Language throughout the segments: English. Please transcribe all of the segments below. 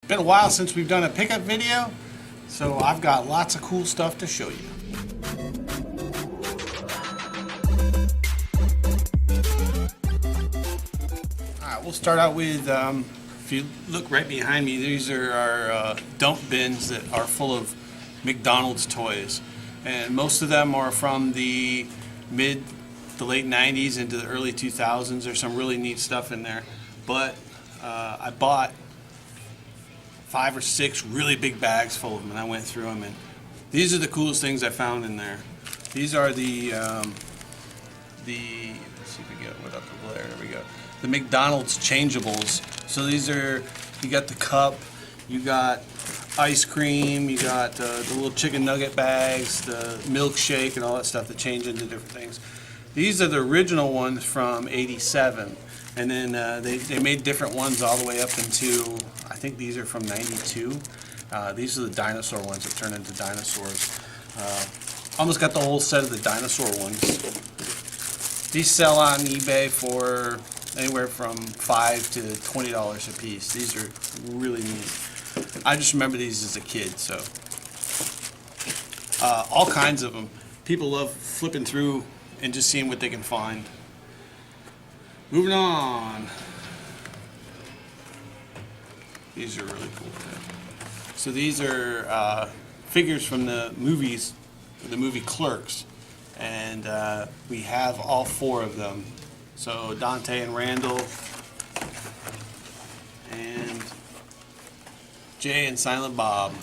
Been a while since we've done a pickup video, so I've got lots of cool stuff to show you. Alright, we'll start out with, if you look right behind me, these are our dump bins that are full of McDonald's toys. And most of them are from the late 90s into the early 2000s. There's some really neat stuff in there. But I bought 5 or 6 really big bags full of them, and I went through them, and these are the coolest things I found in there. These are the let's see if we get what up there. There we go. The McDonald's changeables. So these are, you got the cup, you got ice cream, you got the little chicken nugget bags, the milkshake, and all that stuff that change into different things. These are the original ones from '87. And then they made different ones all the way up into, I think these are from '92. These are the dinosaur ones that turn into dinosaurs. Almost got the whole set of the dinosaur ones. These sell on eBay for anywhere from $5 to $20 a piece. These are really neat. I just remember these as a kid, so. All kinds of them. People love flipping through and just seeing what they can find. Moving on. These are really cool too. So these are figures from the movies, the movie Clerks, and we have all 4 of them. So Dante and Randall, and Jay and Silent Bob.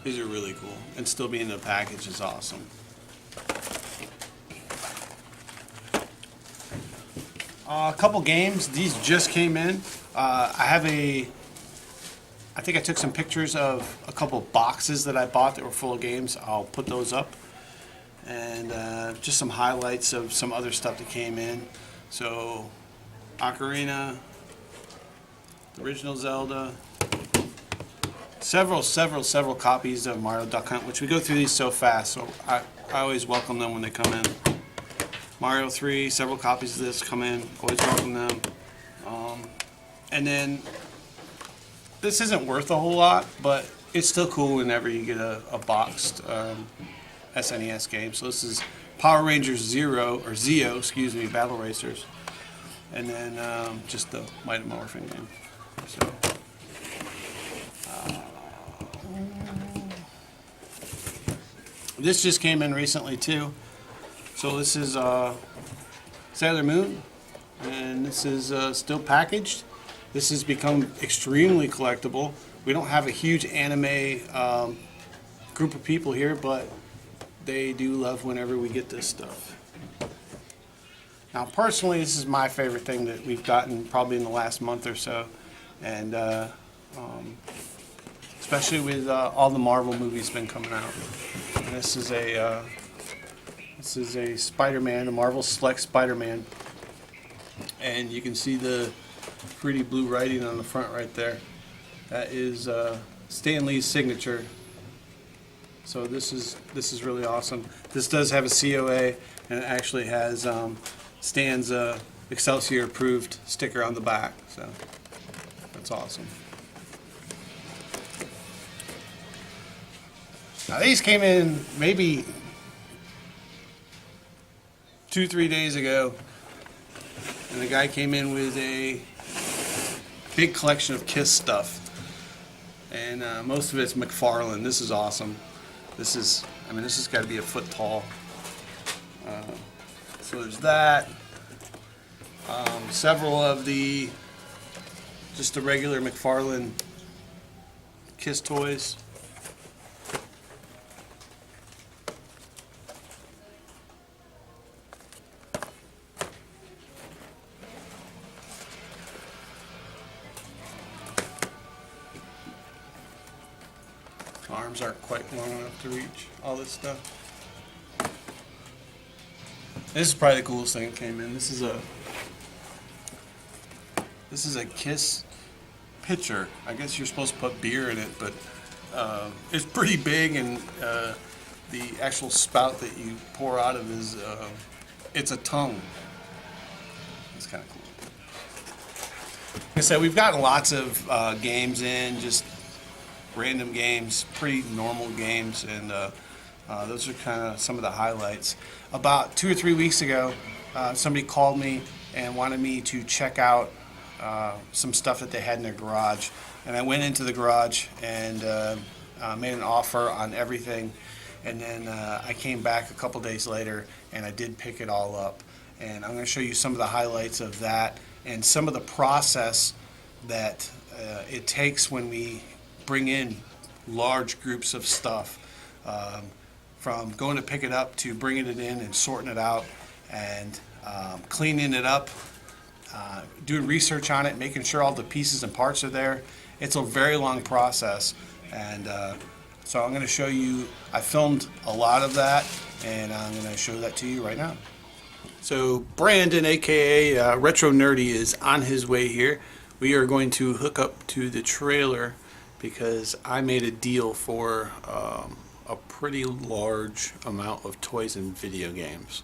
These are really cool, and still being in the package is awesome. A couple games. These just came in. I think I took some pictures of a couple boxes that I bought that were full of games. I'll put those up. And just some highlights of some other stuff that came in. So, Ocarina, the original Zelda, several copies of Mario Duck Hunt, which we go through these so fast, so I always welcome them when they come in. Mario 3, several copies of this come in, always welcome them. And then, this isn't worth a whole lot, but it's still cool whenever you get a boxed SNES game. So this is Power Rangers Zeo, excuse me, Battle Racers. And then just the Mighty Morphin game. So, this just came in recently too. So this is Sailor Moon, and this is still packaged. This has become extremely collectible. We don't have a huge anime group of people here, but they do love whenever we get this stuff. Now personally, this is my favorite thing that we've gotten probably in the last month or so, and especially with all the Marvel movies been coming out. And this is a Spider-Man, a Marvel Select Spider-Man, and you can see the pretty blue writing on the front right there. That is Stan Lee's signature. So this is really awesome. This does have a COA, and it actually has Stan's Excelsior approved sticker on the back. So that's awesome. Now these came in maybe 2-3 days ago, and the guy came in with a big collection of Kiss stuff, and most of it's McFarlane. This is awesome. This has got to be a foot tall. So there's that. Several of just the regular McFarlane Kiss toys. Arms aren't quite long enough to reach all this stuff. This is probably the coolest thing that came in. This is a Kiss pitcher. I guess you're supposed to put beer in it, but it's pretty big, and the actual spout that you pour out of is it's a tongue. It's kind of cool. Like I said, we've gotten lots of games in, just random games, pretty normal games, and those are kind of some of the highlights. About 2 or 3 weeks ago, somebody called me and wanted me to check out some stuff that they had in their garage. And I went into the garage and made an offer on everything. And then I came back a couple days later and I did pick it all up. And I'm going to show you some of the highlights of that and some of the process that it takes when we bring in large groups of stuff. From going to pick it up to bringing it in and sorting it out and cleaning it up, doing research on it, making sure all the pieces and parts are there. It's a very long process, and so I'm going to show you. I filmed a lot of that, and I'm going to show that to you right now. So Brandon, aka Retro Nerdy, is on his way here. We are going to hook up to the trailer because I made a deal for a pretty large amount of toys and video games.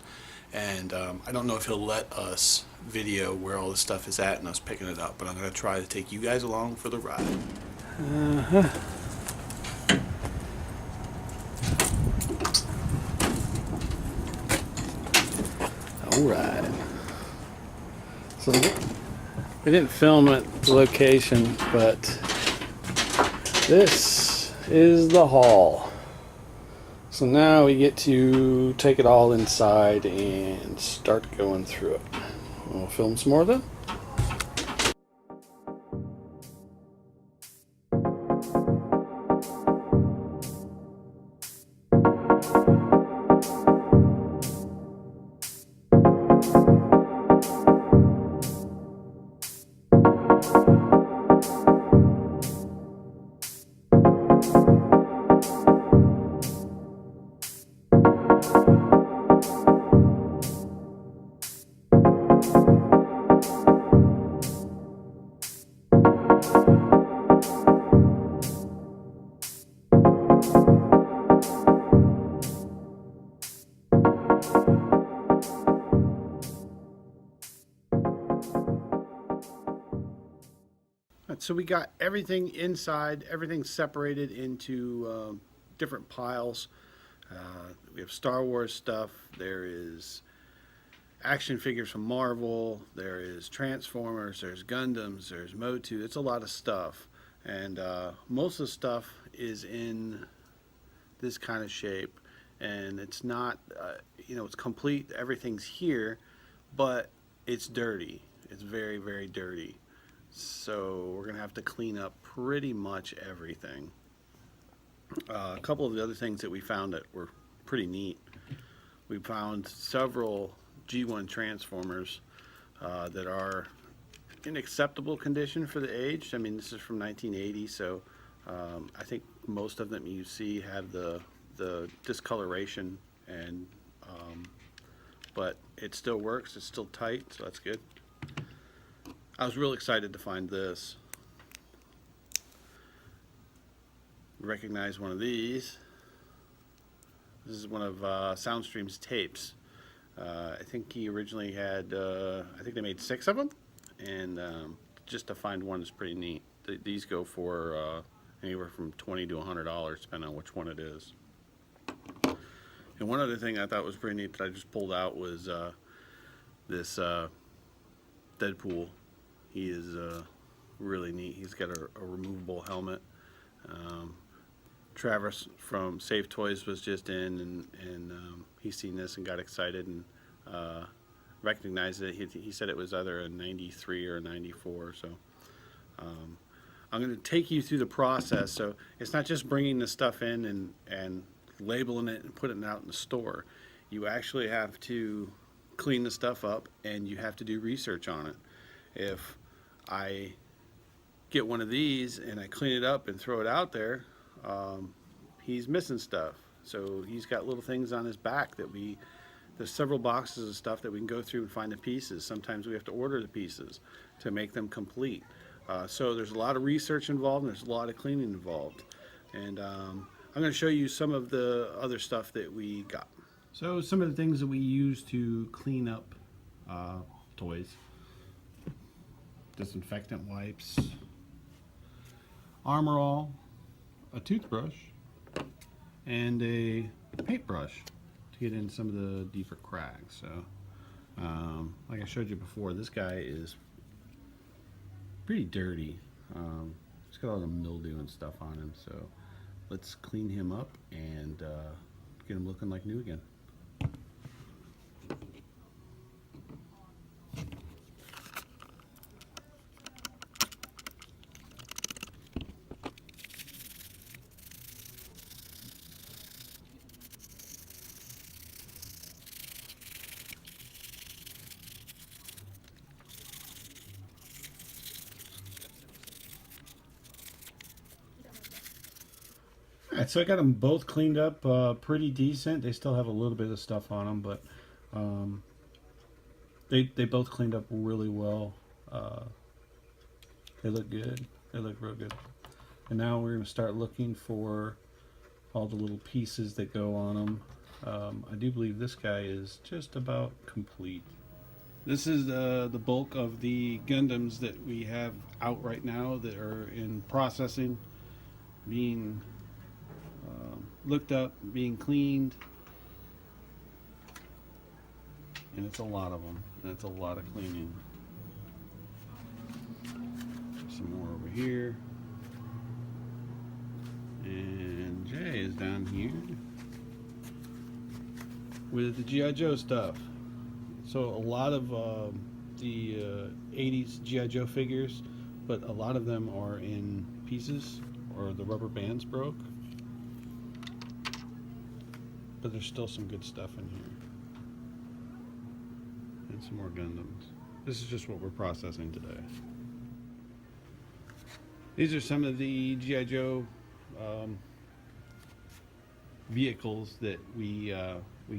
And I don't know if he'll let us video where all the stuff is at and us picking it up, but I'm going to try to take you guys along for the ride. Alright. So we didn't film at the location, but this is the hall. So now we get to take it all inside and start going through it. We'll film some more then. So we got everything inside, everything separated into different piles. We have Star Wars stuff, there is action figures from Marvel, there is Transformers, there's Gundams, there's Motu. It's a lot of stuff, and most of the stuff is in this kind of shape, and it's not, it's complete, everything's here, but it's dirty. It's very, very dirty. So we're going to have to clean up pretty much everything. A couple of the other things that we found that were pretty neat. We found several G1 Transformers that are in acceptable condition for the age. I mean, this is from 1980, so I think most of them you see have the discoloration, and but it still works. It's still tight, so that's good. I was real excited to find this. Recognize one of these. This is one of Soundstream's tapes. I think he originally had, I think they made 6 of them, and just to find one is pretty neat. These go for anywhere from $20 to $100, depending on which one it is. And one other thing I thought was pretty neat that I just pulled out was this Deadpool. He is really neat. He's got a removable helmet. Travis from Safe Toys was just in, and he's seen this and got excited and recognized it. He said it was either a 93 or a 94. So I'm going to take you through the process. So it's not just bringing the stuff in and labeling it and putting it out in the store. You actually have to clean the stuff up, and you have to do research on it. If I get one of these and I clean it up and throw it out there, he's missing stuff. So he's got little things on his back that there's several boxes of stuff that we can go through and find the pieces. Sometimes we have to order the pieces to make them complete. So there's a lot of research involved, and there's a lot of cleaning involved. And I'm going to show you some of the other stuff that we got. So some of the things that we use to clean up toys. disinfectant wipes, Armor All, a toothbrush, and a paintbrush to get in some of the deeper cracks. So, like I showed you before, this guy is pretty dirty. He's got all the mildew and stuff on him. So, let's clean him up and get him looking like new again. Alright, so I got them both cleaned up pretty decent. They still have a little bit of stuff on them, but they both cleaned up really well. They look good. They look real good. And now we're going to start looking for all the little pieces that go on them. I do believe this guy is just about complete. This is the bulk of the Gundams that we have out right now that are in processing, being looked up, being cleaned, and it's a lot of them, and it's a lot of cleaning. Some more over here, and Jay is down here with the G.I. Joe stuff. So a lot of the 80s G.I. Joe figures, but a lot of them are in pieces or the rubber bands broke. But there's still some good stuff in here. And some more Gundams. This is just what we're processing today. These are some of the G.I. Joe vehicles that we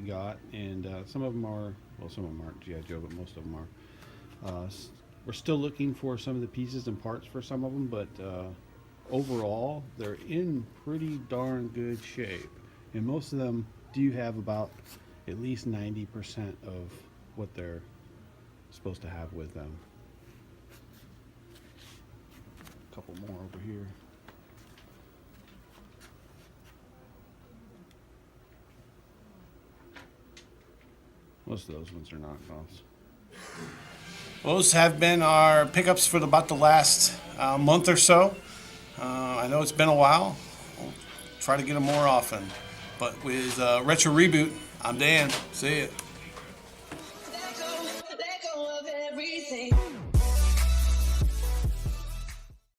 got, and some of them are, well, some of them aren't G.I. Joe, but most of them are. We're still looking for some of the pieces and parts for some of them, but overall, they're in pretty darn good shape. And most of them do have about at least 90% of what they're supposed to have with them. A couple more over here. Most of those ones are knockoffs. Those have been our pickups for about the last month or so. I know it's been a while. We'll try to get them more often. But with Retro Reboot, I'm Dan. See ya.